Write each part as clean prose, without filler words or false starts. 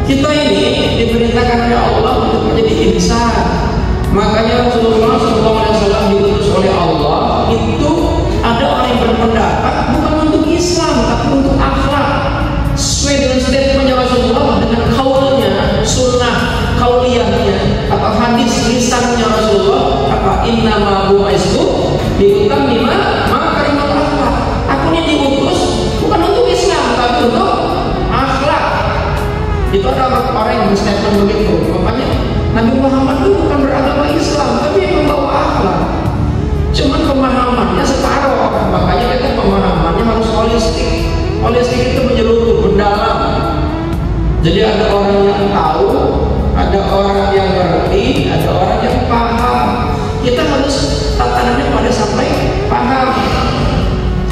Kita ini diperintahkan oleh Allah untuk menjadi insan. Makanya Rasulullah SAW diutus oleh Allah itu ada orang yang berpendapat bukan untuk Islam tapi untuk akhlak. Sesuai dengan statementnya Rasulullah, dengan kaulnya, sunnah kauliyahnya atau hadis lisannya Rasulullah, apa innama bu'istu liutammima makarimal akhlak. Aku ini diutus bukan untuk Islam tapi untuk akhlak. Itu ada orang yang berstatement begitu. Makanya Nabi Muhammad itu bukan beragama Islam tapi membawa akhlak. Cuman pemahamannya separuh. Makanya kita pemahamannya harus holistik. Holistik itu menyeluruh, mendalam. Jadi ada orang yang tahu, ada orang yang ngerti, ada orang yang paham. Kita harus tatanannya pada sampai paham.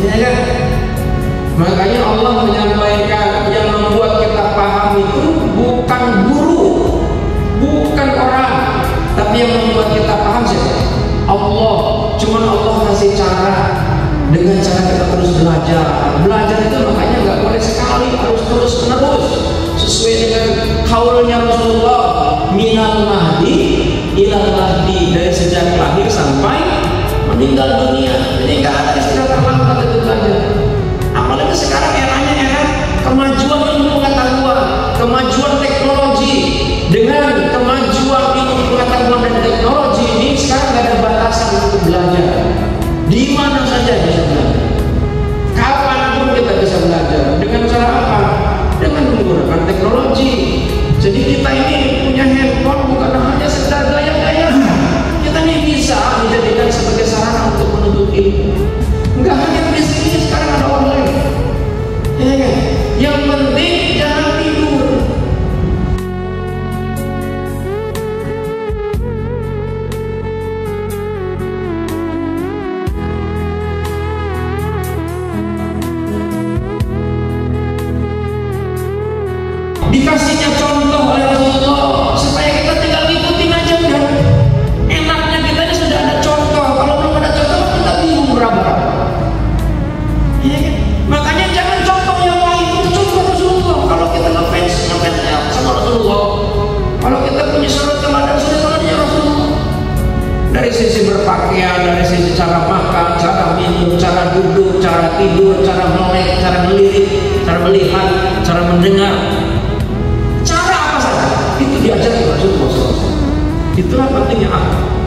Ya kan? Makanya Allah menyampaikan yang membuat kita paham itu bukan guru, bukan orang, tapi yang membuat kita paham siapa? Allah. Cuman Allah kasih cara, dengan cara kita terus belajar. Belajar itu makanya nggak boleh sekali, harus terus menerus sesuai dengan kaulnya Rasulullah, minal mahdi ilal mahdi, dari sejak lahir sampai meninggal dunia. Jadi nggak ada istilah terlambat itu belajar. Apalagi sekarang eranya era kemajuan ilmu pengetahuan, kemajuan teknologi. Dengan kemajuan ilmu pengetahuan dan teknologi ini sekarang nggak ada batasan untuk belajar. Di mana saja bisa belajar. Kapanpun kita bisa belajar. Dengan cara apa? Dengan menggunakan teknologi. Jadi kita ini punya handphone bukan hanya sekedar gaya-gaya. Kita ini bisa dijadikan sebagai sarana untuk menuntut ilmu. Enggak hanya di sini, sekarang ada online. Ya kan? Yang penting jangan tidur. Dikasihnya contoh oleh Rasulullah supaya kita tinggal ikutin aja udah. Enaknya kita ini sudah ada contoh. Kalau belum ada contoh kita bingung berapa. Ya, makanya jangan contoh yang lain, contoh Rasulullah. Kalau kita ngefans sama Rasulullah, kalau kita punya surat teladan Rasulullah. Dari sisi berpakaian, dari sisi cara makan, cara minum, cara duduk, cara tidur, cara melek, cara melirik, cara melihat, cara mendengar. Itu diajarkan Rasulullah SAW. Itulah pentingnya akhlak.